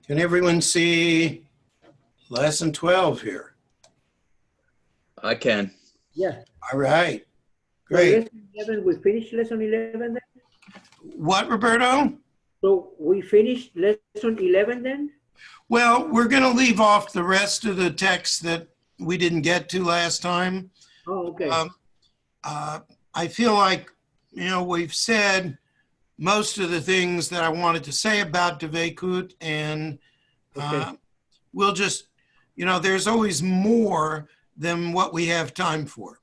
Can everyone see lesson 12 here? I can. Yeah. All right. So Great. lesson 11, we finished lesson 11 then? What, Roberto? So we finished lesson 11 then? Well, we're going to leave off the rest of the text that we didn't get to last time. Oh, okay. I feel like, we've said most of the things that I wanted to say about Devekut, and Okay. we'll just, there's always more than what we have time for.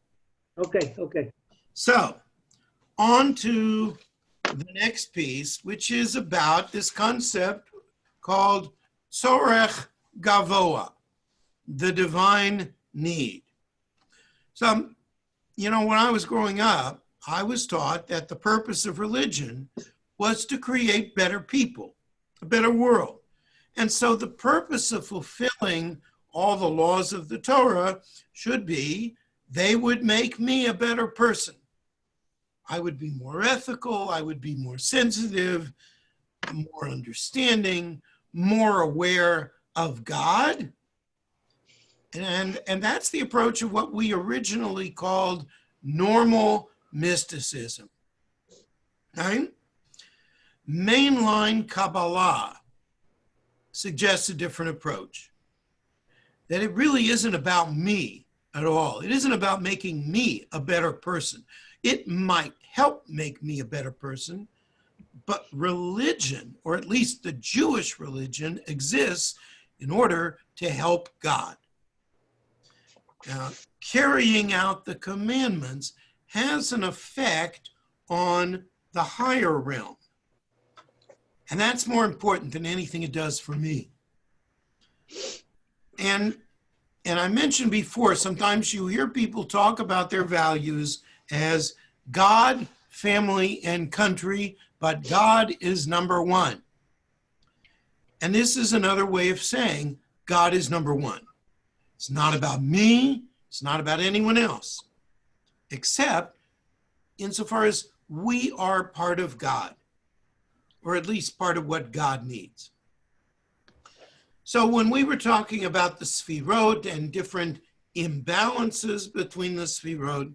Okay, okay. So, on to the next piece, which is about this concept called Sora Gavoa, the divine need. So, when I was growing up, I was taught that the purpose of religion was to create better people, a better world. And so the purpose of fulfilling all the laws of the Torah should be they would make me a better person. I would be more ethical, I would be more sensitive, more understanding, more aware of God. And that's the approach of what we originally called normal mysticism. Right? Mainline Kabbalah suggests a different approach. That it really isn't about me at all. It isn't about making me a better person. It might help make me a better person, but religion, or at least the Jewish religion, exists in order to help God. Now, carrying out the commandments has an effect on the higher realm. And that's more important than anything it does for me. And I mentioned before, sometimes you hear people talk about their values as God, family, and country, but God is number one. And this is another way of saying God is number one. It's not about me. It's not about anyone else, except insofar as we are part of God, or at least part of what God needs. So when we were talking about the Sfirot and different imbalances between the Sfirot,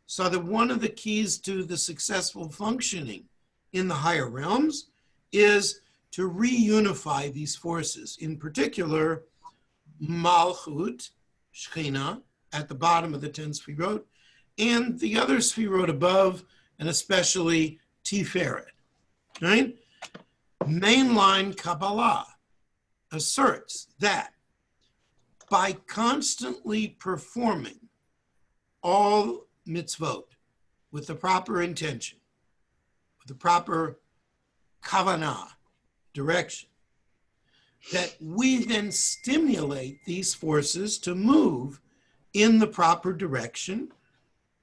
so that one of the keys to the successful functioning in the higher realms is to reunify these forces, in particular, Malchut, Shekhinah, at the bottom of the 10 Sfirot, and the other Sfirot above, and especially Tiferet, right? Mainline Kabbalah asserts that by constantly performing all mitzvot with the proper intention, with the proper kavanah, direction, that we then stimulate these forces to move in the proper direction,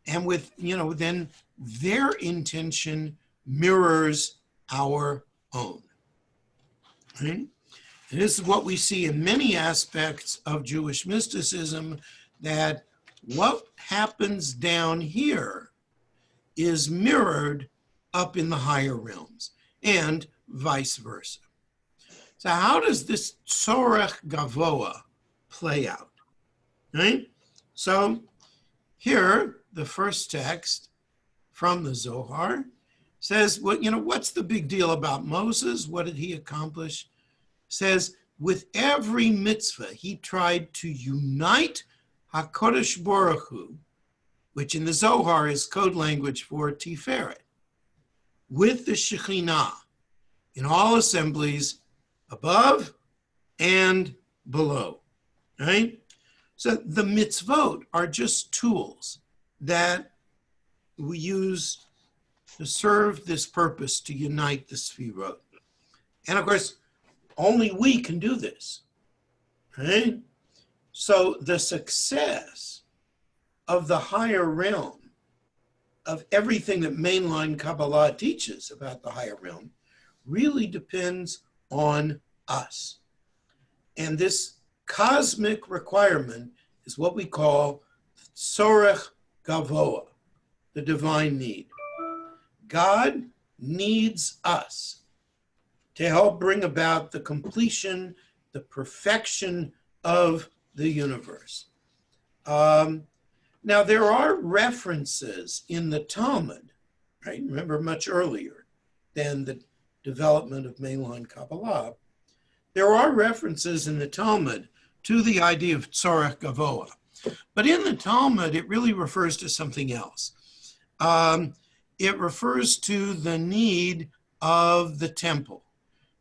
and with, then their intention mirrors our own. Right? And this is what we see in many aspects of Jewish mysticism, that what happens down here is mirrored up in the higher realms, and vice versa. So how does this Sora Gavoa play out? Right? So here, the first text from the Zohar says, what's the big deal about Moses? What did he accomplish? Says, with every mitzvah, he tried to unite HaKadosh Baruch Hu, which in the Zohar is code language for Tiferet, with the Shekhinah in all assemblies above and below, right? So the mitzvot are just tools that we use to serve this purpose, to unite the Sfirot. And of course, only we can do this, right? So the success of the higher realm, of everything that mainline Kabbalah teaches about the higher realm, really depends on us. And this cosmic requirement is what we call Sora Gavoa, the divine need. God needs us to help bring about the completion, the perfection of the universe. Now, there are references in the Talmud, right? Remember, much earlier than the development of mainline Kabbalah. There are references in the Talmud to the idea of Sora Gavoa. But in the Talmud, it really refers to something else. It refers to the need of the temple.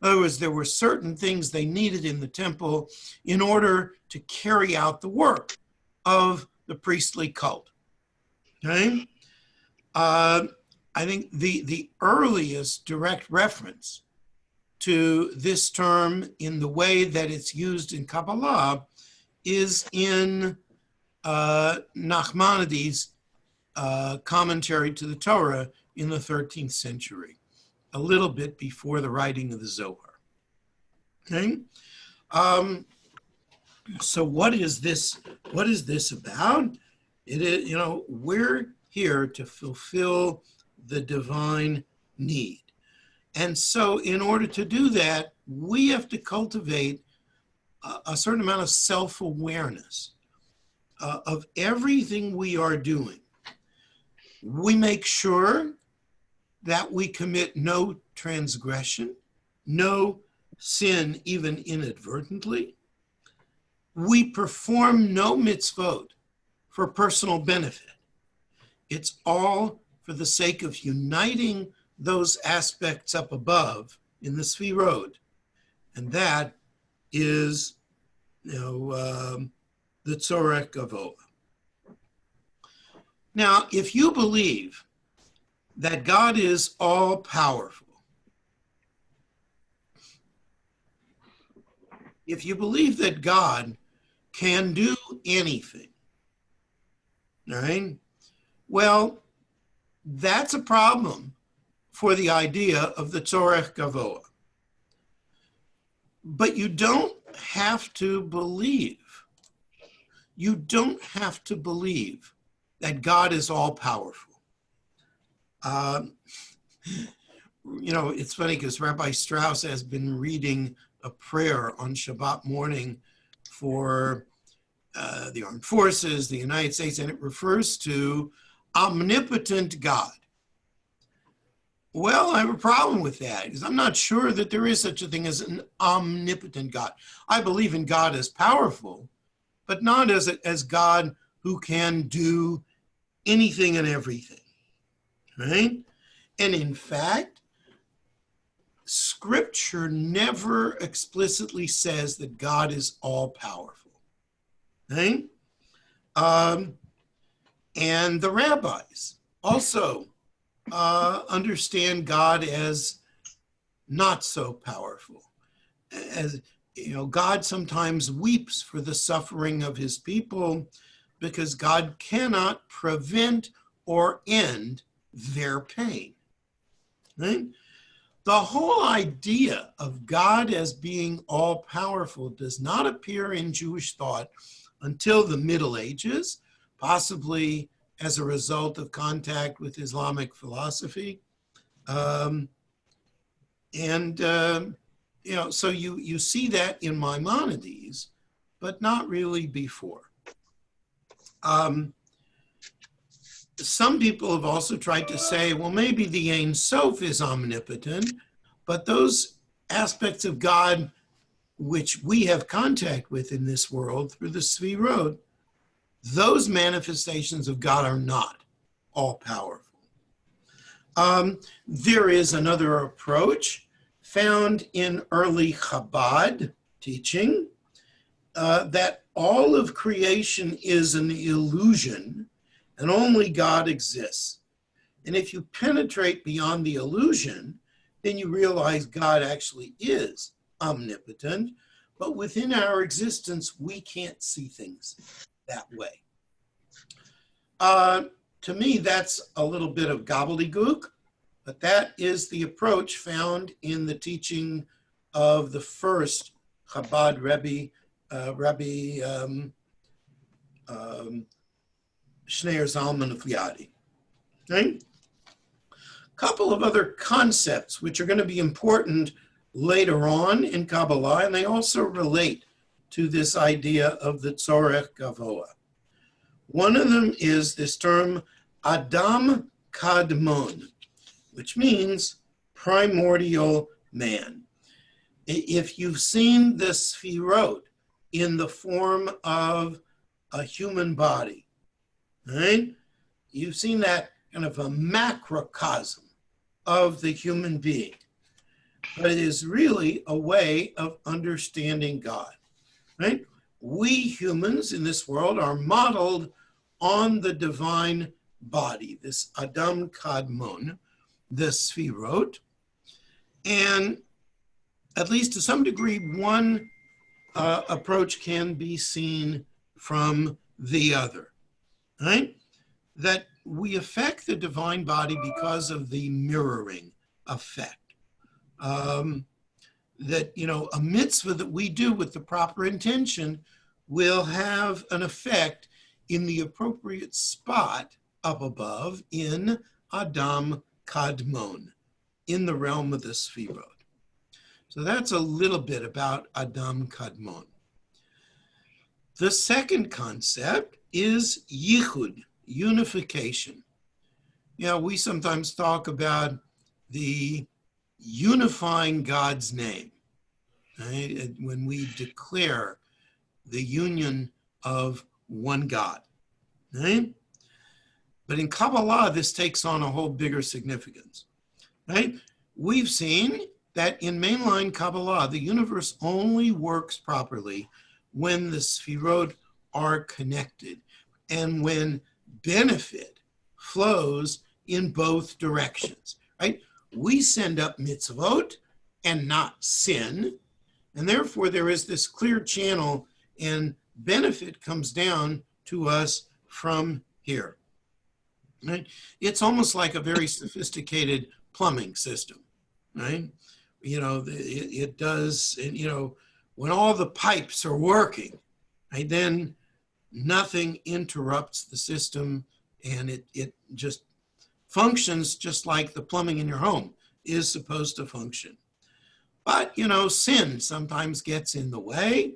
In other words, there were certain things they needed in the temple in order to carry out the work of the priestly cult. Okay? I think the earliest direct reference to this term in the way that it's used in Kabbalah is in Nachmanides' commentary to the Torah in the 13th century, a little bit before the writing of the Zohar. Okay? So what is this? What is this about? It is, we're here to fulfill the divine need. And so in order to do that, we have to cultivate a certain amount of self-awareness of everything we are doing. We make sure that we commit no transgression, no sin, even inadvertently. We perform no mitzvot for personal benefit. It's all for the sake of uniting those aspects up above in the Sfirot. And that is, the Sora Gavoa. Now, if you believe that God is all-powerful, if you believe that God can do anything, all right, well, that's a problem for the idea of the Sora Gavoa. But you don't have to believe. You don't have to believe that God is all-powerful. It's funny because Rabbi Strauss has been reading a prayer on Shabbat morning for the armed forces, the United States, and it refers to omnipotent God. Well, I have a problem with that because I'm not sure that there is such a thing as an omnipotent God. I believe in God as powerful, but not as God who can do anything and everything, right? And in fact, Scripture never explicitly says that God is all-powerful, right? And the rabbis also understand God as not so powerful. As God sometimes weeps for the suffering of his people because God cannot prevent or end their pain. Right? The whole idea of God as being all-powerful does not appear in Jewish thought until the Middle Ages, possibly as a result of contact with Islamic philosophy. So you see that in Maimonides, but not really before. Some people have also tried to say, well, maybe the Ein Sof is omnipotent, but those aspects of God which we have contact with in this world through the Sfirot, those manifestations of God are not all-powerful. There is another approach found in early Chabad teaching that all of creation is an illusion and only God exists. And if you penetrate beyond the illusion, then you realize God actually is omnipotent, but within our existence, we can't see things that way. To me, that's a little bit of gobbledygook, but that is the approach found in the teaching of the first Chabad Rebbe, Rabbi Schneur Zalman of Liadi. Okay? A couple of other concepts which are going to be important later on in Kabbalah, and they also relate to this idea of the Sora Gavoa. One of them is this term Adam Kadmon, which means primordial man. If you've seen the Sfirot in the form of a human body, right? You've seen that kind of a macrocosm of the human being. But it is really a way of understanding God, right? We humans in this world are modeled on the divine body, this Adam Kadmon, the Sfirot. And at least to some degree, one approach can be seen from the other, right? That we affect the divine body because of the mirroring effect. That, you know, a mitzvah that we do with the proper intention will have an effect in the appropriate spot up above in Adam Kadmon, in the realm of the Sfirot. So that's a little bit about Adam Kadmon. The second concept is yichud, unification. You know, we sometimes talk about the unifying God's name, right? When we declare the union of one God, right? But in Kabbalah, this takes on a whole bigger significance, right? We've seen that in mainline Kabbalah, the universe only works properly when the Sfirot are connected and when benefit flows in both directions, right? We send up mitzvot and not sin, and therefore there is this clear channel and benefit comes down to us from here, right? It's almost like a very sophisticated plumbing system, right? You know, it does, you know, when all the pipes are working, right, then nothing interrupts the system and it just functions just like the plumbing in your home is supposed to function. But, you know, sin sometimes gets in the way,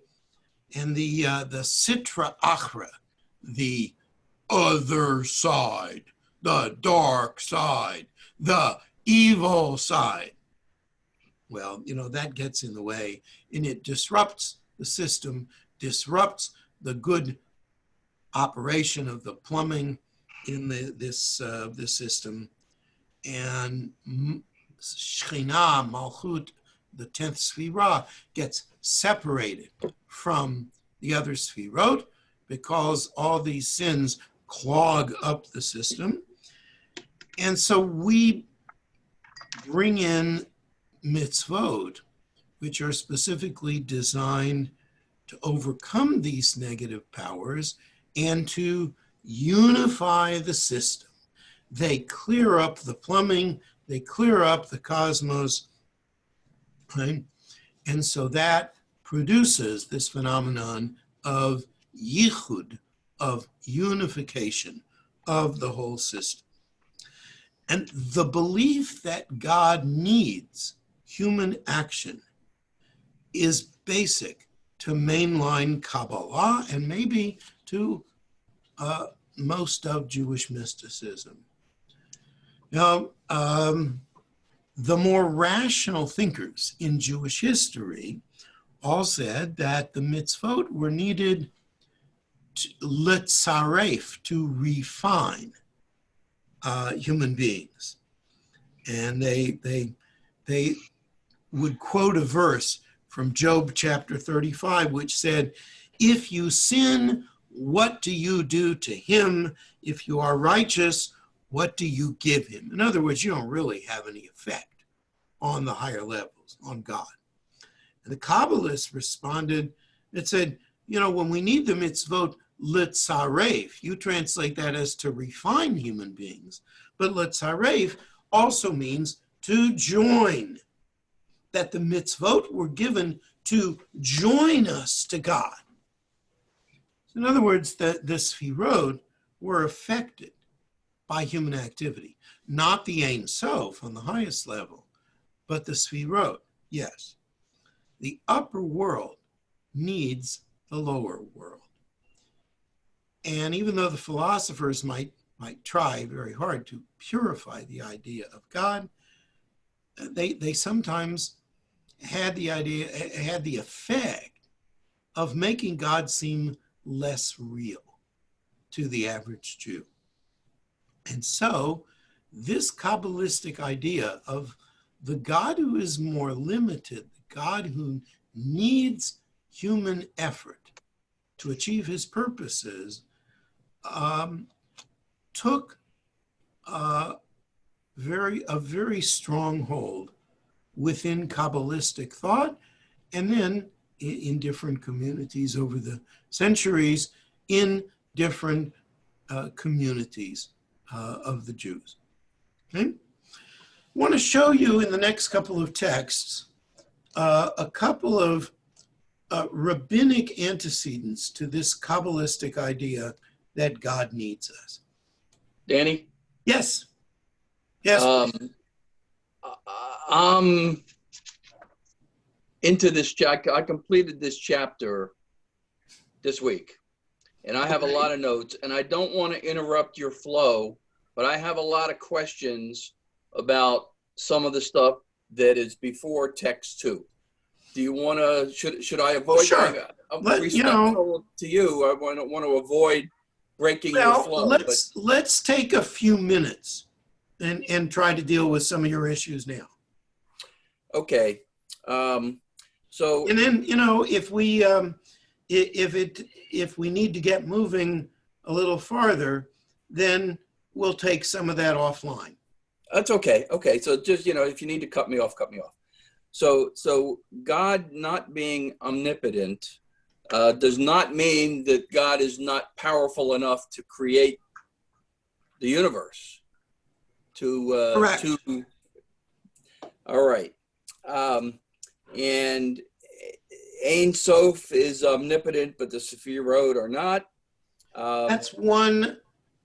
and the sitra achra, the other side, the dark side, the evil side, well, you know, that gets in the way and it disrupts the system, disrupts the good operation of the plumbing in this system. And Shekhinah, Malchut, the 10th Sfirah, gets separated from the other Sfirot because all these sins clog up the system. And so we bring in mitzvot, which are specifically designed to overcome these negative powers and to unify the system. They clear up the plumbing, they clear up the cosmos, right? And so that produces this phenomenon of yichud, of unification of the whole system. And the belief that God needs human action is basic to mainline Kabbalah and maybe to most of Jewish mysticism. Now, the more rational thinkers in Jewish history all said that the mitzvot were needed to letzaref, to refine human beings. And they would quote a verse from Job chapter 35, which said, if you sin, what do you do to him? If you are righteous, what do you give him? In other words, you don't really have any effect on the higher levels, on God. And the Kabbalists responded, it said, you know, when we need the mitzvot letzaref, you translate that as to refine human beings, but letzaref also means to join, that the mitzvot were given to join us to God. So in other words, the Sfirot were affected by human activity, not the Ein Sof on the highest level, but the Sfirot. Yes. The upper world needs the lower world. And even though the philosophers might try very hard to purify the idea of God, they sometimes had the effect of making God seem less real to the average Jew. And so this Kabbalistic idea of the God who is more limited, the God who needs human effort to achieve his purposes, took a very strong hold within Kabbalistic thought, and then in different communities over the centuries, in different communities of the Jews. Okay? I want to show you in the next couple of texts a couple of rabbinic antecedents to this Kabbalistic idea that God needs us. Danny? Yes. Yes. I'm into this. I completed this chapter this week, and I have a lot of notes, and I don't want to interrupt your flow, but I have a lot of questions about some of the stuff that is before text 2. Do you want to, should I avoid? Sure. Respectful to you, I want to avoid breaking your flow. Let's take a few minutes and try to deal with some of your issues now. Okay. So. And then, if we need to get moving a little farther, then we'll take some of that offline. That's okay. Okay. So just, if you need to cut me off, cut me off. So God not being omnipotent does not mean that God is not powerful enough to create the universe. Correct. All right. And Ein Sof is omnipotent, but the Sephirot are not. That's one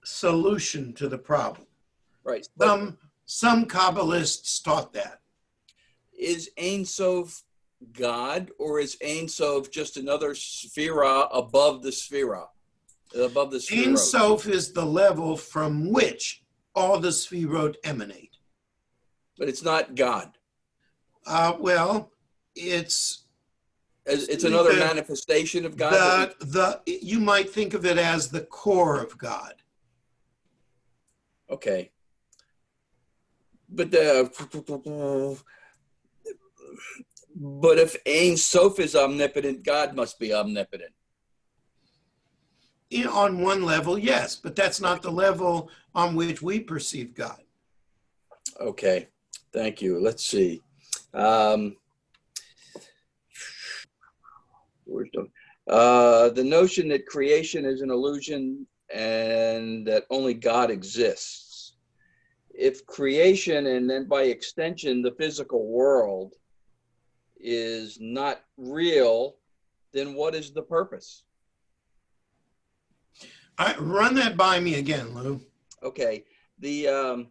solution to the problem. Right. Some Kabbalists taught that. Is Ein Sof God, or is Ein Sof just another Sphira above the Sphira? Above the Sphirot? Ein Sof is the level from which all the Sphirot emanate. But it's not God. Well, it's another manifestation of God. You might think of it as the core of God. Okay. But if Ein Sof is omnipotent, God must be omnipotent. On one level, yes, but that's not the level on which we perceive God. Okay, thank you. Let's see. The notion that creation is an illusion and that only God exists. If creation, and then by extension, the physical world, is not real, then what is the purpose? Run that by me again, Lou. Okay. You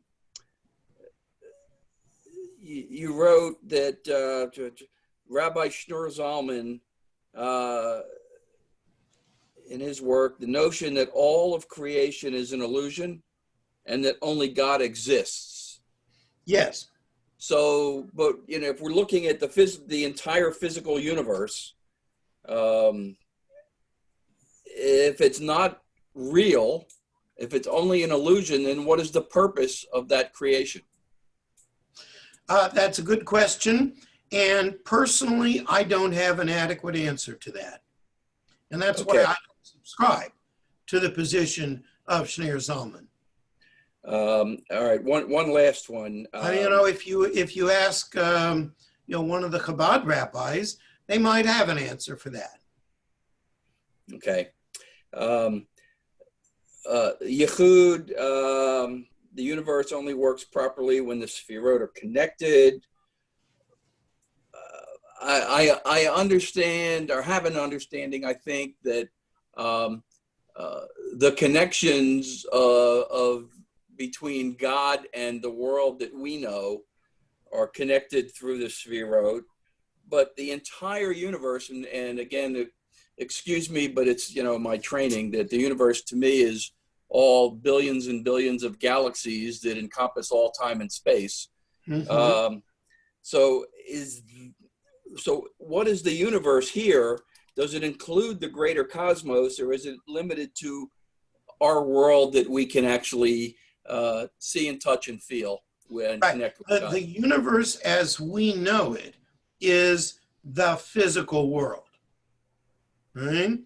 wrote that Rabbi Shneur Zalman, in his work, the notion that all of creation is an illusion and that only God exists. Yes. So, but if we're looking at the entire physical universe, if it's not real, if it's only an illusion, then what is the purpose of that creation? That's a good question. And personally, I don't have an adequate answer to that. And that's why I subscribe to the position of Shneur Zalman. All right, one last one. If you ask one of the Chabad rabbis, they might have an answer for that. Okay. Yichud, the universe only works properly when the Sphirot are connected. I understand, or have an understanding, I think, that the connections between God and the world that we know are connected through the Sphirot. but the entire universe, and again, excuse me, but it's, my training, that the universe to me is all billions and billions of galaxies that encompass all time and space. Mhm. So what is the universe here? Does it include the greater cosmos, or is it limited to our world that we can actually see and touch and feel and Right. connect with God? The universe as we know it is the physical world, right?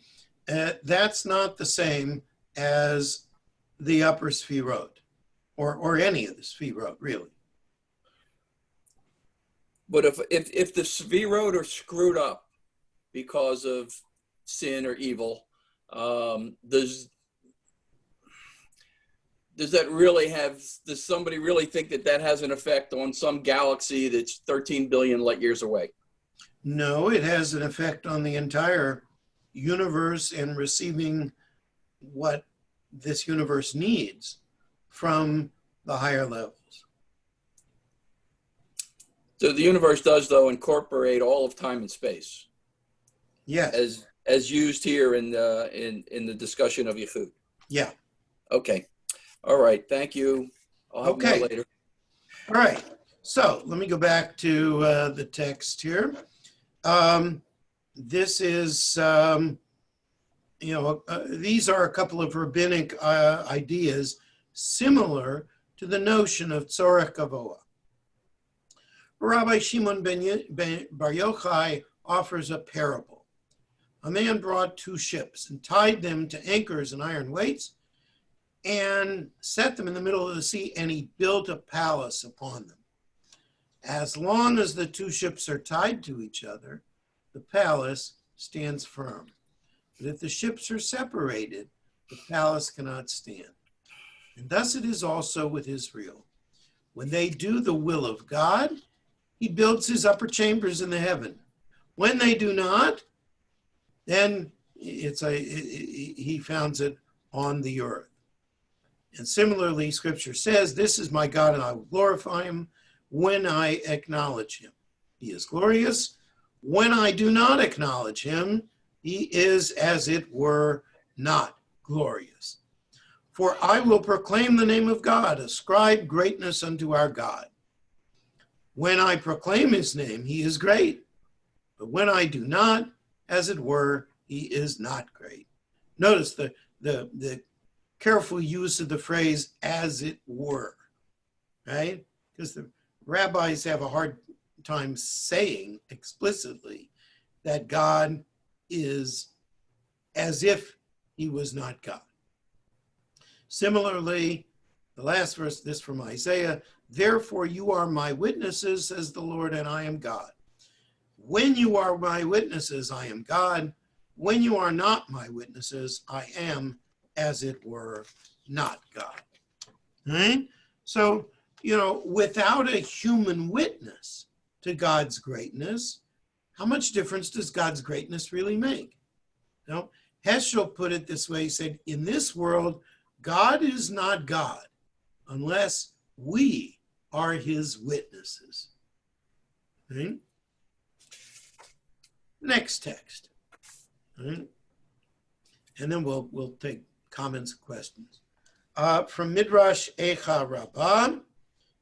That's not the same as the upper Sphirot, or any of the Sphirot, really. But if the Sphirot are screwed up because of sin or evil, does that really does somebody really think that has an effect on some galaxy that's 13 billion light years away? No, it has an effect on the entire universe and receiving what this universe needs from the higher levels. So the universe does, though, incorporate all of time and space. Yes. As used here in the discussion of Yeshurun. Yeah. Okay. All right. Thank you. I'll have more later. All right. So let me go back to the text here. This is, these are a couple of rabbinic ideas similar to the notion of Sora Gavoa. Rabbi Shimon Bar Yochai offers a parable. A man brought 2 ships and tied them to anchors and iron weights and set them in the middle of the sea, and he built a palace upon them. As long as the 2 ships are tied to each other, the palace stands firm. But if the ships are separated, the palace cannot stand. And thus it is also with Israel. When they do the will of God, he builds his upper chambers in the heaven. When they do not, then he founds it on the earth. And similarly, Scripture says, "This is my God, and I will glorify him when I acknowledge him. He is glorious. When I do not acknowledge him, he is, as it were, not glorious. For I will proclaim the name of God, ascribe greatness unto our God. When I proclaim his name, he is great. But when I do not, as it were, he is not great." Notice the careful use of the phrase "as it were," right? Because the rabbis have a hard time saying explicitly that God is as if he was not God. Similarly, the last verse, this from Isaiah, "Therefore you are my witnesses, says the Lord, and I am God. When you are my witnesses, I am God. When you are not my witnesses, I am, as it were, not God." Right? So, without a human witness to God's greatness, how much difference does God's greatness really make? Heschel put it this way. He said, in this world, God is not God unless we are his witnesses. Right? Next text. Right? And then we'll take comments and questions. From Midrash Echa Rabbah.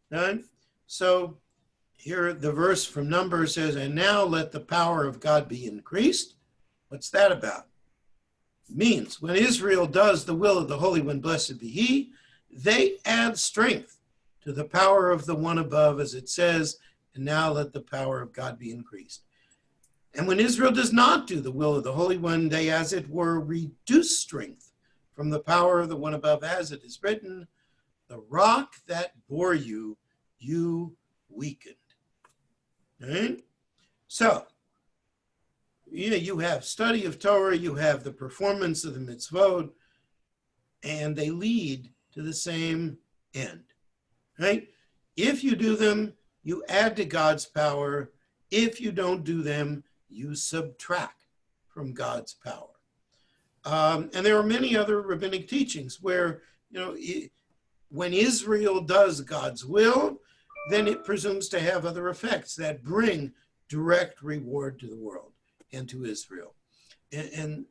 Right? So here the verse from Numbers says, "And now let the power of God be increased." What's that about? It means when Israel does the will of the Holy One, blessed be he, they add strength to the power of the one above, as it says, "And now let the power of God be increased." And when Israel does not do the will of the Holy One, they, as it were, reduce strength from the power of the one above, as it is written, "The rock that bore you, you weakened." Right? So, you have study of Torah, you have the performance of the mitzvot, and they lead to the same end. Right? If you do them, you add to God's power. If you don't do them, you subtract from God's power. And there are many other rabbinic teachings where, when Israel does God's will, then it presumes to have other effects that bring direct reward to the world and to Israel. And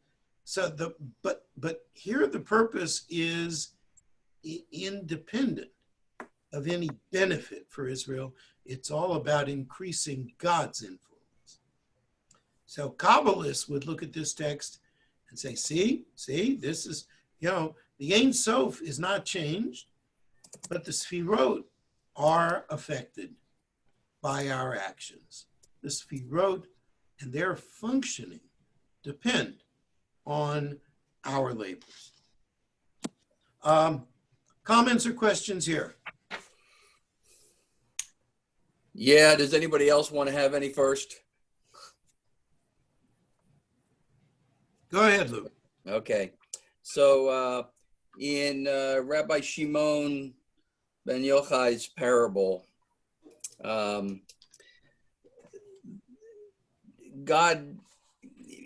so but here the purpose is independent of any benefit for Israel. It's all about increasing God's influence. So Kabbalists would look at this text and say, see, this is, the Ein Sof is not changed, but the Sfirot are affected by our actions. The Sfirot and their functioning depend on our labors. Comments or questions here? Yeah, does anybody else want to have any first? Go ahead, Luke. Okay. So in Rabbi Shimon ben Yochai's parable, God,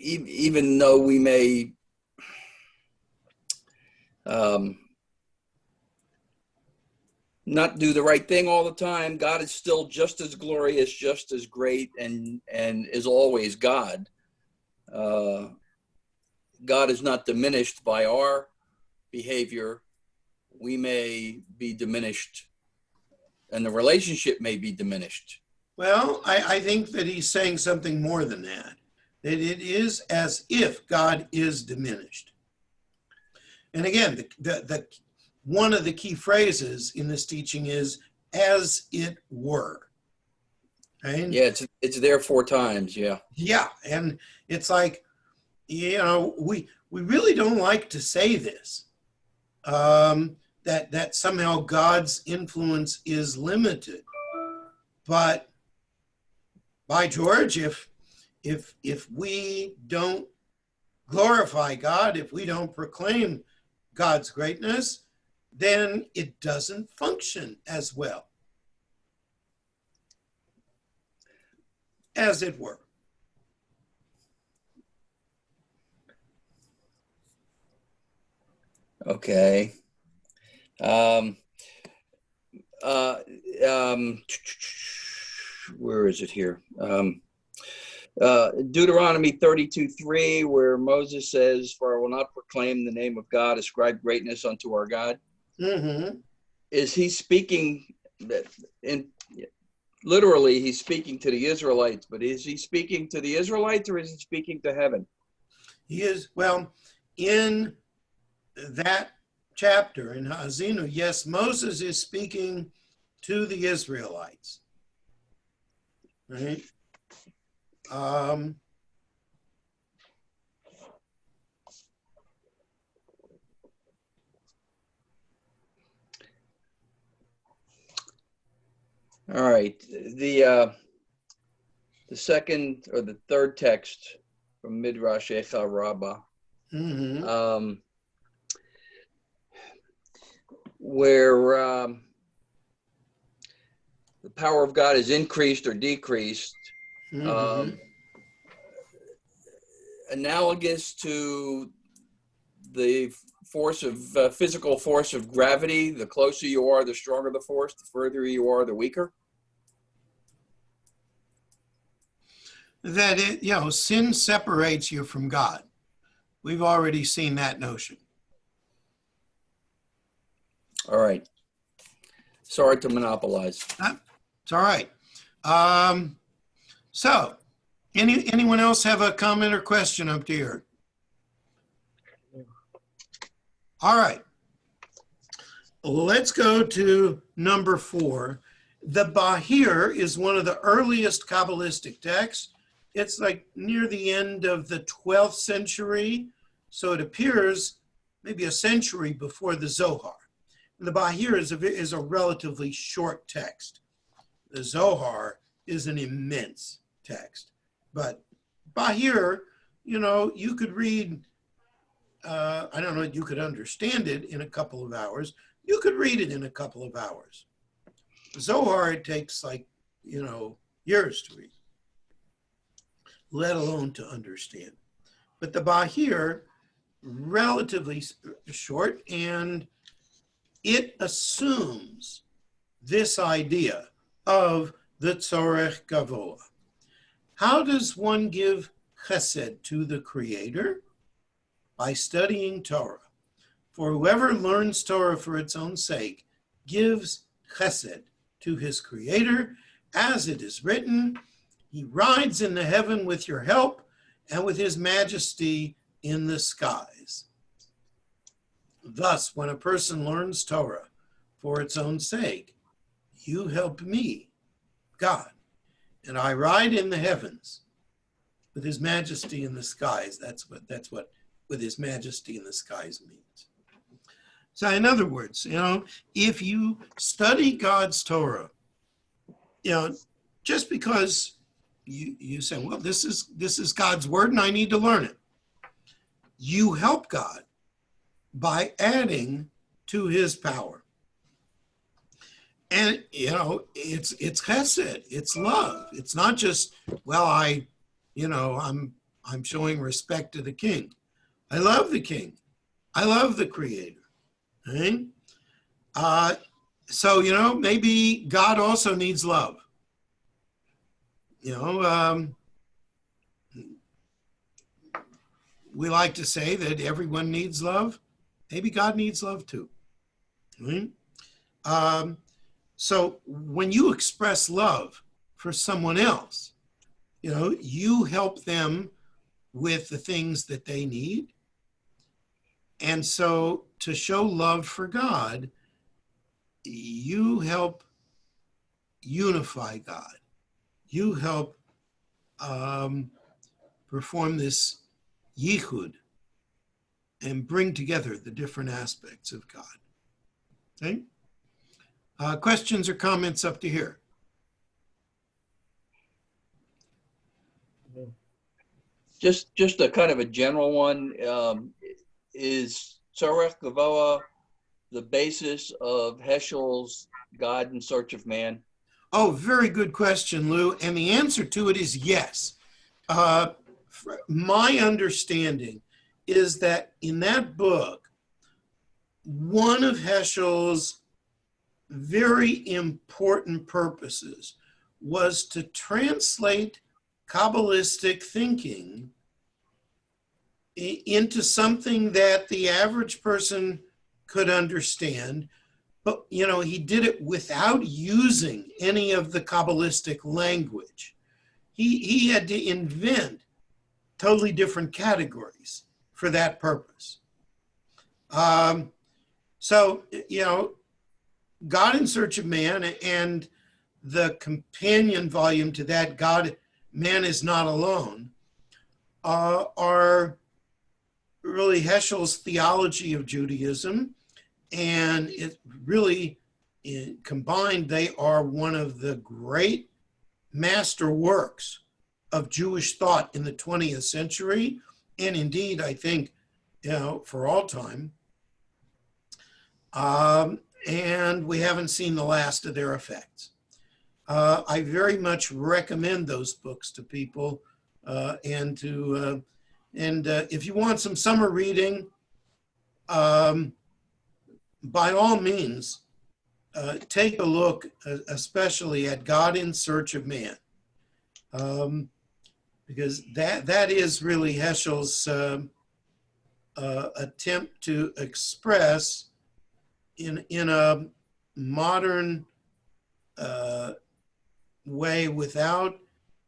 even though we may not do the right thing all the time, God is still just as glorious, just as great, and is always God. God is not diminished by our behavior. We may be diminished, and the relationship may be diminished. Well, I think that he's saying something more than that. That it is as if God is diminished. And again, the one of the key phrases in this teaching is "as it were." Right? Yeah, it's there 4 times. Yeah. Yeah, and it's like, we really don't like to say this, that somehow God's influence is limited. But by George, if we don't glorify God, if we don't proclaim God's greatness, then it doesn't function as well, as it were. Okay. Where is it here? Deuteronomy 32:3, where Moses says, "For I will not proclaim the name of God, ascribe greatness unto our God." Mm-hmm. Is he speaking literally, he's speaking to the Israelites, but is he speaking to the Israelites or is he speaking to heaven? He is, well, in that chapter in Ha'azinu, yes, Moses is speaking to the Israelites, right? All right, the second or the third text from Midrash Echa Rabbah, Mm-hmm. where the power of God is increased or decreased, Mm-hmm. analogous to the force of physical force of gravity. The closer you are, the stronger the force. The further you are, the weaker. That sin separates you from God. We've already seen that notion. All right. Sorry to monopolize. It's all right. So, anyone else have a comment or question up here? All right. Let's go to number 4. The Bahir is one of the earliest Kabbalistic texts. It's like near the end of the 12th century, so it appears maybe a century before the Zohar. And the Bahir is a relatively short text. The Zohar is an immense text. But Bahir, you could read, I don't know, you could understand it in a couple of hours. You could read it in a couple of hours. Zohar, it takes years to read, let alone to understand. But the Bahir, relatively short, and it assumes this idea of the Sora Gavoa. How does one give chesed to the Creator? By studying Torah. For whoever learns Torah for its own sake gives chesed to his Creator, as it is written, he rides in the heaven with your help and with his majesty in the skies. Thus, when a person learns Torah for its own sake, you help me, God, and I ride in the heavens with his majesty in the skies. That's what with his majesty in the skies means. So in other words, if you study God's Torah, just because you say, well, this is God's word and I need to learn it, you help God by adding to his power. And it's chesed, it's love. It's not just, well, I'm showing respect to the king. I love the king. I love the Creator. Right? So maybe God also needs love. We like to say that everyone needs love. Maybe God needs love too. Right? So when you express love for someone else, you help them with the things that they need. And so to show love for God, you help unify God. You help perform this yichud and bring together the different aspects of God. Okay? Questions or comments up to here? Just a kind of a general one. Is Sora Gavoa the basis of Heschel's God in Search of Man? Oh, very good question, Lou. And the answer to it is yes. My understanding is that in that book, one of Heschel's very important purposes was to translate Kabbalistic thinking into something that the average person could understand. But, he did it without using any of the Kabbalistic language. He had to invent totally different categories for that purpose. So, God in Search of Man and the companion volume to that, God, Man is Not Alone, are really Heschel's theology of Judaism. And it really, combined, they are one of the great master works of Jewish thought in the 20th century. And indeed, I think, for all time. And we haven't seen the last of their effects. I very much recommend those books to people, and if you want some summer reading, by all means, take a look, especially at God in Search of Man, because that is really Heschel's attempt to express in a modern way without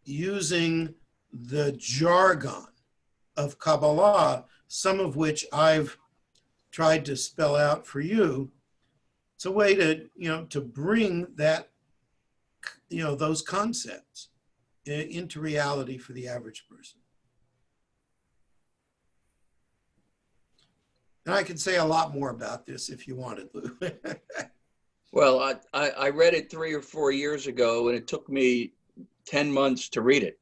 using the jargon of Kabbalah, some of which I've tried to spell out for you. It's a way to, to bring that, those concepts into reality for the average person. And I could say a lot more about this if you wanted, Lou. Well, I read it 3 or 4 years ago, and it took me 10 months to read it.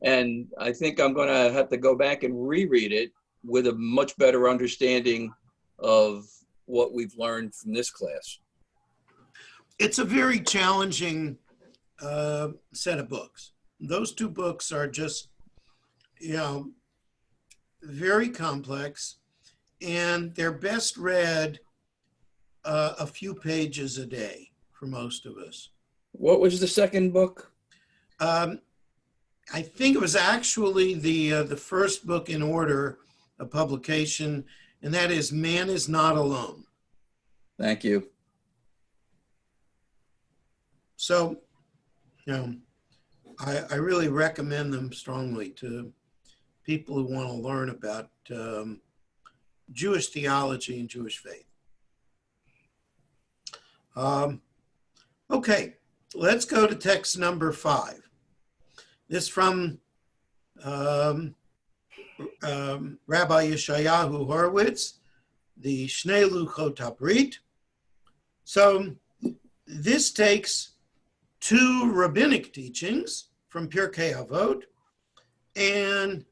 And I think I'm going to have to go back and reread it with a much better understanding of what we've learned from this class. It's a very challenging set of books. Those 2 books are just, very complex, and they're best read a few pages a day for most of us. What was the second book? I think it was actually the first book in order of publication, and that is Man is Not Alone. Thank you. So, I really recommend them strongly to people who want to learn about Jewish theology and Jewish faith. Okay, let's go to text number 5. This from Rabbi Yeshayahu Horwitz, the Shnei Luchot HaBrit. So this takes 2 rabbinic teachings from Pirkei Avot and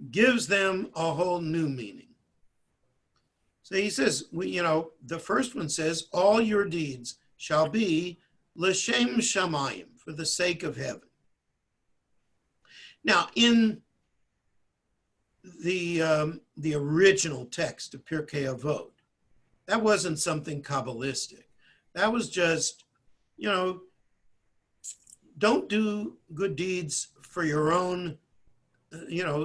gives them a whole new meaning. So he says, the first one says, all your deeds shall be l'shem shamayim, for the sake of heaven. Now, in the original text of Pirkei Avot, that wasn't something Kabbalistic. That was just, don't do good deeds for your own,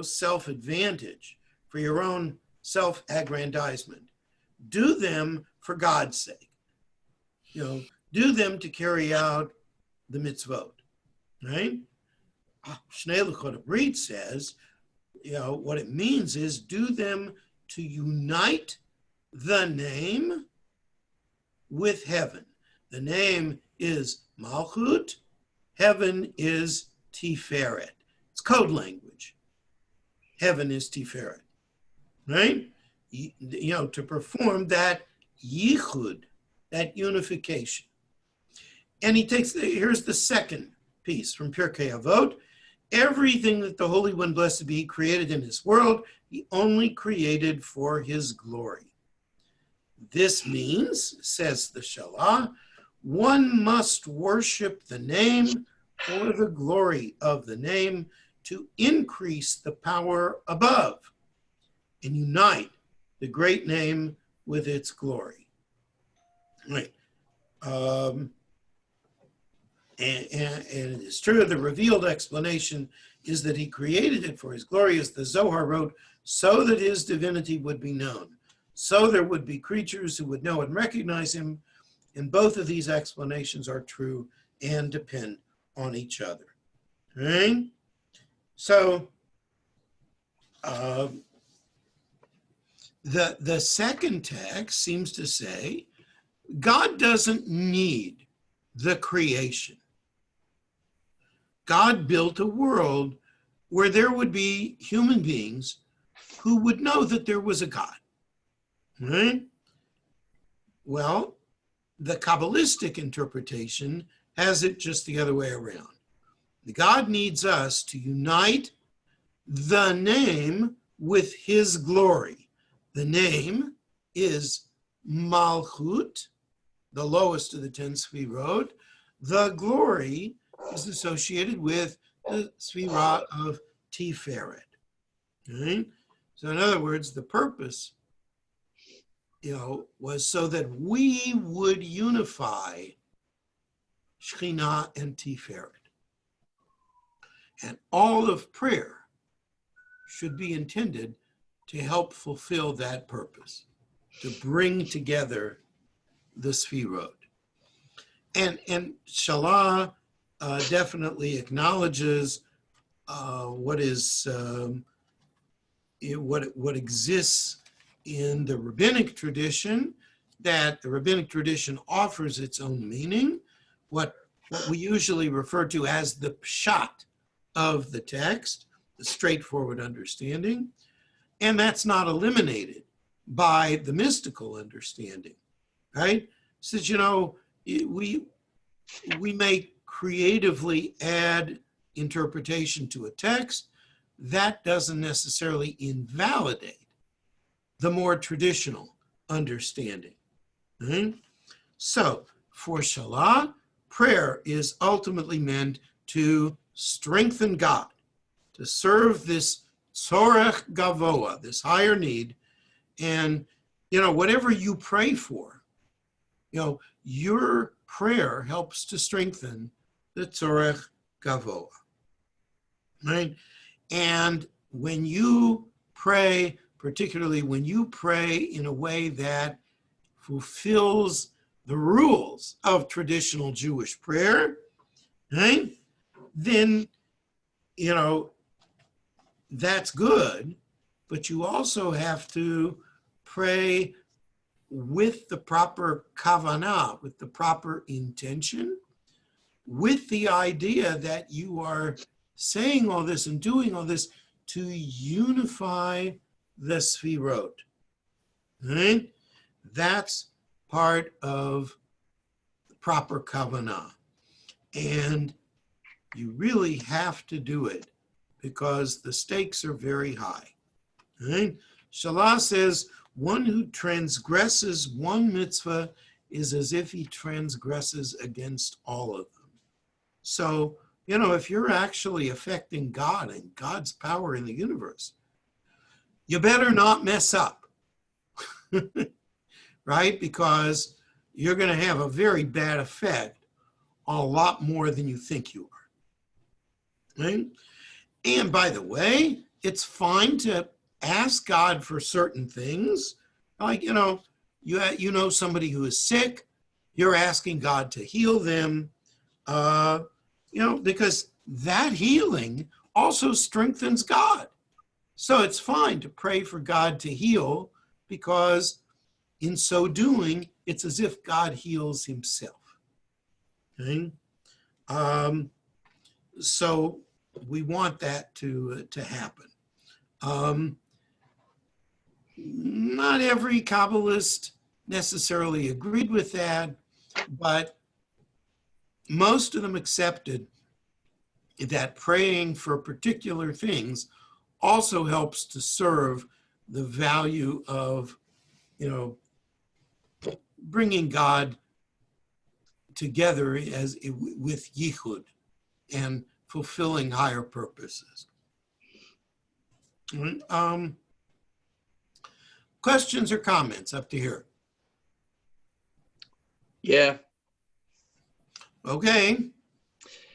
self-advantage, for your own self-aggrandizement. Do them for God's sake. Do them to carry out the mitzvot, right? Shnei Luchot HaBrit says, what it means is do them to unite the name with heaven. The name is Malchut. Heaven is Tiferet. It's code language. Heaven is Tiferet, right? To perform that yichud, that unification. And here's the second piece from Pirkei Avot. Everything that the Holy One, blessed be He, created in His world, He only created for His glory. This means, says the Shalah, one must worship the name for the glory of the name, to increase the power above and unite the great name with its glory. Right. And it is true, the revealed explanation is that He created it for His glory, as the Zohar wrote, so that His divinity would be known. So there would be creatures who would know and recognize Him. And both of these explanations are true and depend on each other. Right? So the second text seems to say God doesn't need the creation. God built a world where there would be human beings who would know that there was a God. Right? Well, the Kabbalistic interpretation has it just the other way around. God needs us to unite the name with His glory. The name is Malchut, the lowest of the 10 Sfirot. The glory is associated with the Sfirah of Tiferet. Okay? So in other words, the purpose, was so that we would unify Shekhinah and Tiferet. And all of prayer should be intended to help fulfill that purpose, to bring together the Sfirot. And Shalah definitely acknowledges what exists in the rabbinic tradition, that the rabbinic tradition offers its own meaning, what we usually refer to as the pshat of the text, the straightforward understanding, and that's not eliminated by the mystical understanding, right? Since, we may creatively add interpretation to a text, that doesn't necessarily invalidate the more traditional understanding. Right? So for Shalah, prayer is ultimately meant to strengthen God, to serve this Sora Gavoa, this higher need. And, whatever you pray for, your prayer helps to strengthen the Sora Gavoa. right? And when you pray, particularly when you pray in a way that fulfills the rules of traditional Jewish prayer, right? Then, you know, that's good, but you also have to pray with the proper kavanah, with the proper intention, with the idea that you are saying all this and doing all this to unify the Sfirot. Right? That's part of the proper kavanah. And you really have to do it because the stakes are very high. Right? Shalah says, one who transgresses one mitzvah is as if he transgresses against all of them. So, you know, if you're actually affecting God and God's power in the universe, you better not mess up, right? Because you're going to have a very bad effect on a lot more than you think you are, right? And by the way, it's fine to ask God for certain things. Like, you know somebody who is sick, you're asking God to heal them, because that healing also strengthens God. So it's fine to pray for God to heal because in so doing, it's as if God heals himself. Okay? So we want that to happen. Not every Kabbalist necessarily agreed with that, but most of them accepted that praying for particular things also helps to serve the value of, bringing God together with yichud and fulfilling higher purposes. Questions or comments up to here? Yeah. Okay.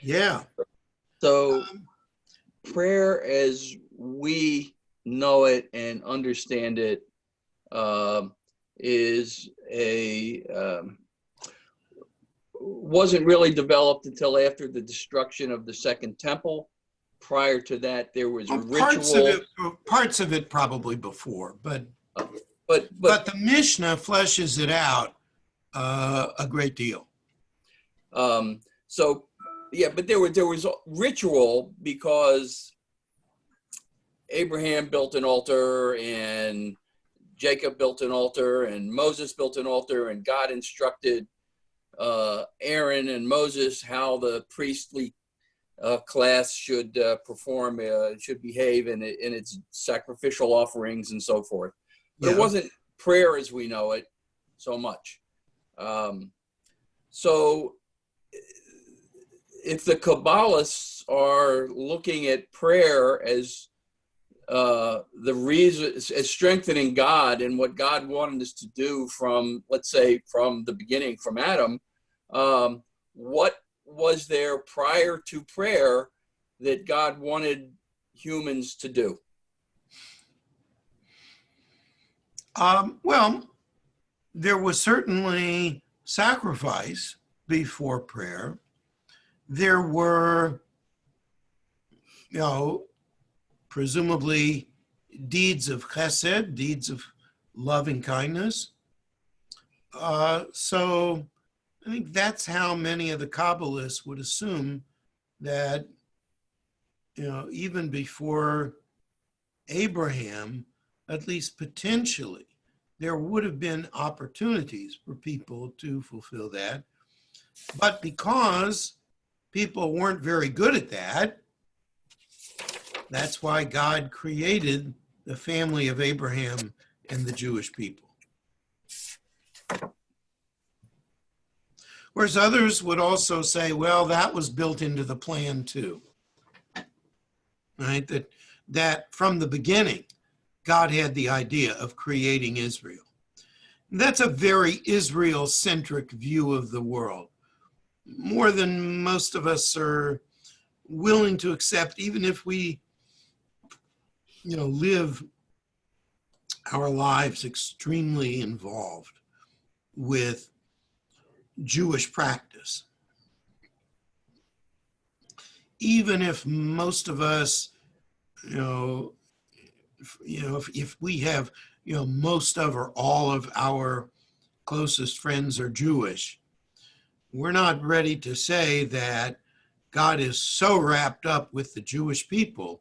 Yeah. So prayer as we know it and understand it wasn't really developed until after the destruction of the Second Temple. Prior to that, there was ritual. Parts of it probably before, but the Mishnah fleshes it out a great deal. So yeah, but there was ritual because Abraham built an altar and Jacob built an altar and Moses built an altar, and God instructed Aaron and Moses how the priestly class should perform, should behave in its sacrificial offerings and so forth. But It wasn't prayer as we know it so much. So if the Kabbalists are looking at prayer as the reason, as strengthening God and what God wanted us to do from, let's say, from the beginning, from Adam, what was there prior to prayer that God wanted humans to do? Well, there was certainly sacrifice before prayer. There were, presumably deeds of chesed, deeds of loving kindness. So I think that's how many of the Kabbalists would assume that, even before Abraham, at least potentially, there would have been opportunities for people to fulfill that. But because people weren't very good at that, that's why God created the family of Abraham and the Jewish people. Whereas others would also say, well, that was built into the plan too, right? That from the beginning, God had the idea of creating Israel. And that's a very Israel-centric view of the world, more than most of us are willing to accept, even if we, live our lives extremely involved with Jewish practice. Even if most of us, if we have, most of or all of our closest friends are Jewish, we're not ready to say that God is so wrapped up with the Jewish people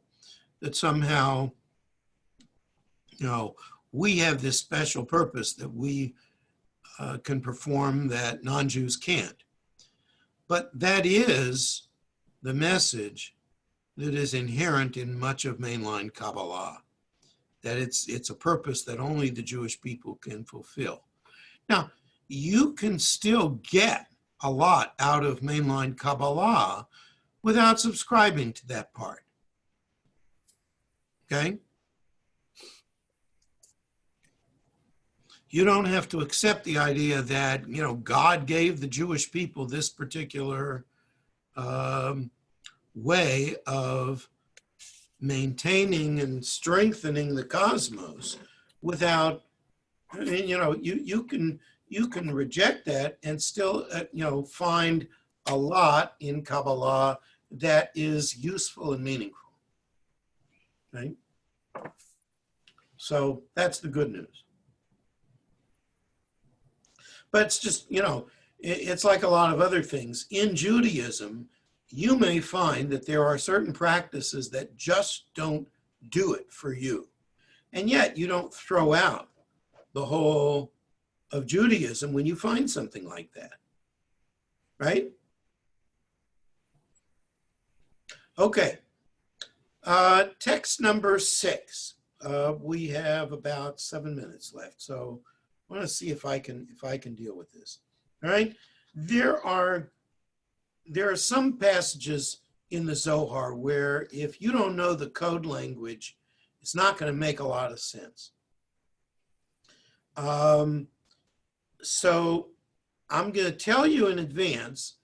that somehow, we have this special purpose that we can perform that non-Jews can't. But that is the message that is inherent in much of mainline Kabbalah, that it's a purpose that only the Jewish people can fulfill. Now, you can still get a lot out of mainline Kabbalah without subscribing to that part. Okay? You don't have to accept the idea that, God gave the Jewish people this particular way of maintaining and strengthening the cosmos without, you can reject that and still, find a lot in Kabbalah that is useful and meaningful, right? So that's the good news. But it's just, it's like a lot of other things. In Judaism, you may find that there are certain practices that just don't do it for you. And yet you don't throw out the whole of Judaism when you find something like that, right? Okay, text number 6. We have about 7 minutes left, so I want to see if I can deal with this. All right, there are some passages in the Zohar where if you don't know the code language, it's not going to make a lot of sense. So I'm going to tell you in advance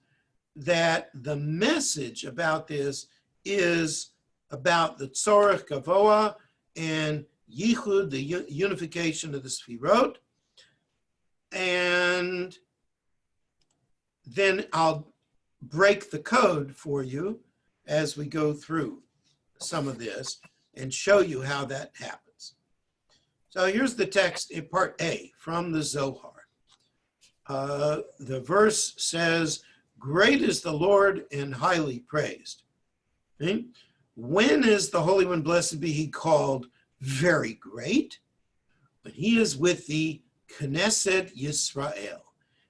that the message about this is about the Sora Gavoa and Yichud, the unification of the Sfirot. And then I'll break the code for you as we go through some of this and show you how that happens. So here's the text in part A from the Zohar. The verse says, "Great is the Lord and highly praised." Okay? When is the Holy One, blessed be he, called very great? When he is with the Knesset Yisrael.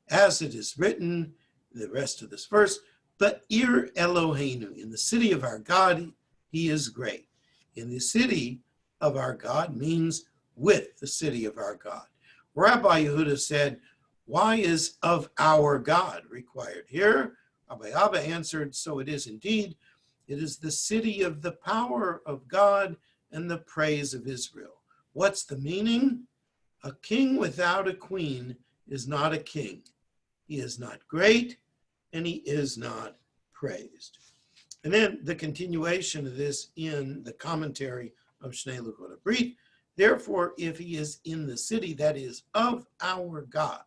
As it is written, the rest of this verse, "But Ir Eloheinu, in the city of our God, he is great." In the city of our God means with the city of our God. Rabbi Yehuda said, "Why is of our God required here?" Rabbi Abba answered, "So it is indeed. It is the city of the power of God and the praise of Israel." What's the meaning? A king without a queen is not a king. He is not great, and he is not praised. And then the continuation of this in the commentary of Shnei Lukot Brit. Therefore, if he is in the city that is of our God,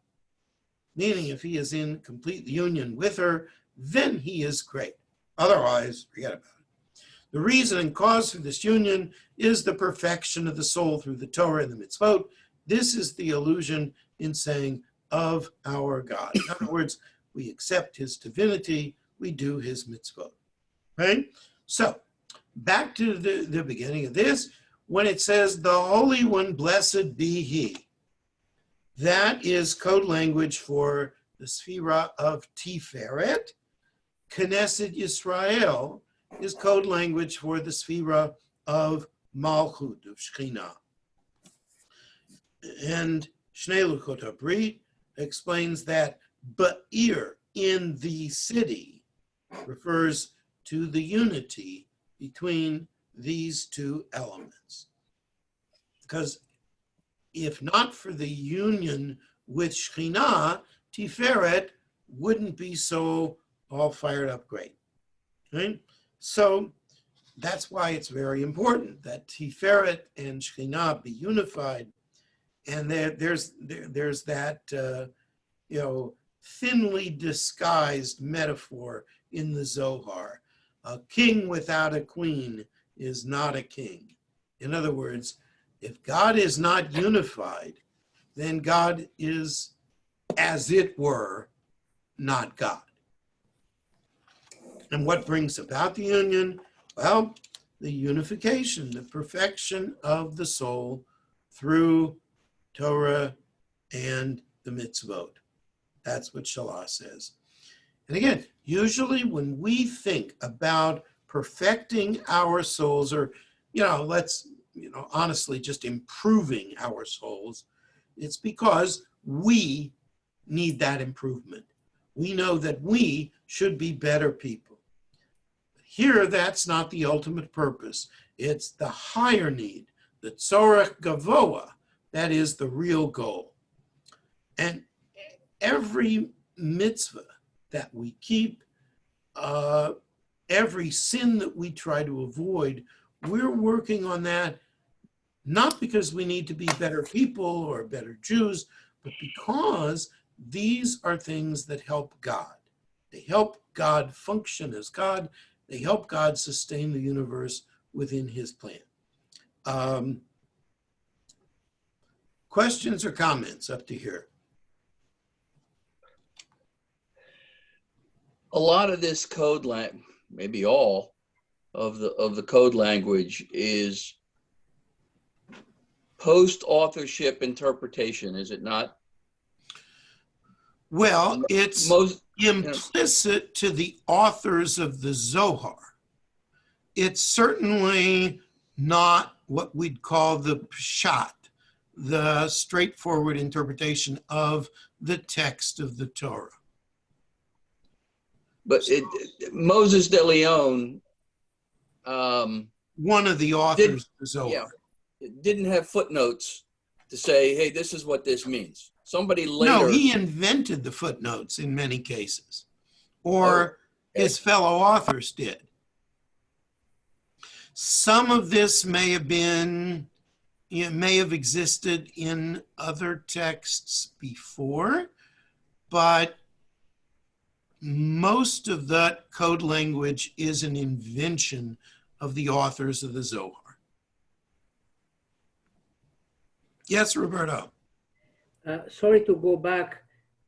meaning if he is in complete union with her, then he is great. Otherwise, forget about it. The reason and cause for this union is the perfection of the soul through the Torah and the mitzvot. This is the allusion in saying of our God. In other words, we accept his divinity, we do his mitzvot. Right? So, back to the beginning of this, when it says, "The Holy One, blessed be he," that is code language for the Sphira of Tiferet. Knesset Yisrael is code language for the Sphira of Malchut, of Shekhinah. And Shnei Lukot Brit explains that Ba'ir, in the city, refers to the unity between these two elements. Because if not for the union with Shekhinah, Tiferet wouldn't be so all fired up great. Right? So that's why it's very important that Tiferet and Shekhinah be unified. And there's that, thinly disguised metaphor in the Zohar. A king without a queen is not a king. In other words, if God is not unified, then God is, as it were, not God. And what brings about the union? Well, the unification, the perfection of the soul through Torah and the mitzvot. That's what Shalah says. And again, usually when we think about perfecting our souls, or, honestly, just improving our souls, it's because we need that improvement. We know that we should be better people. Here, that's not the ultimate purpose. It's the higher need, the Sora Gavoa, that is the real goal. And every mitzvah that we keep, every sin that we try to avoid, we're working on that not because we need to be better people or better Jews, but because these are things that help God. They help God function as God. They help God sustain the universe within his plan. Questions or comments up to here? A lot of this code, maybe all of the code language is post-authorship interpretation, is it not? Well, it's implicit to the authors of the Zohar. It's certainly not what we'd call the pshat, the straightforward interpretation of the text of the Torah. But Moses de Leon, one of the authors of the Zohar, didn't have footnotes to say, hey, this is what this means. Somebody later. No, he invented the footnotes in many cases, or his fellow authors did. Some of this may have existed in other texts before, but most of that code language is an invention of the authors of the Zohar. Yes, Roberto. Sorry to go back.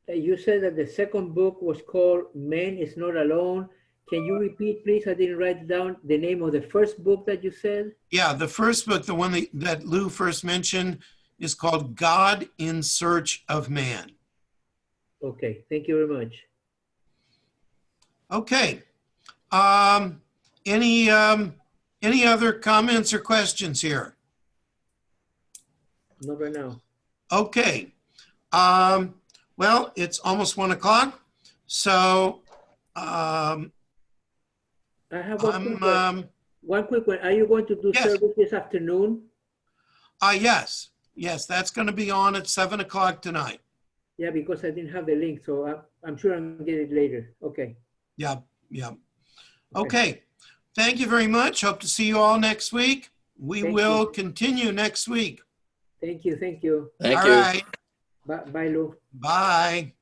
You said that the second book was called Man is Not Alone. Can you repeat, please? I didn't write down the name of the first book that you said. Yeah, the first book, the one that Lou first mentioned, is called God in Search of Man. Okay, thank you very much. Okay. Any other comments or questions here? Not right now. Okay. Well, it's almost 1 o'clock, so I have one quick one. Are you going to do service this afternoon? Yes, that's going to be on at 7 o'clock tonight. Yeah, because I didn't have the link, so I'm sure I'm going to get it later. Okay. Yeah. Okay. Thank you very much. Hope to see you all next week. We will continue next week. Thank you. Thank all you. Right. Bye, Lou. Bye.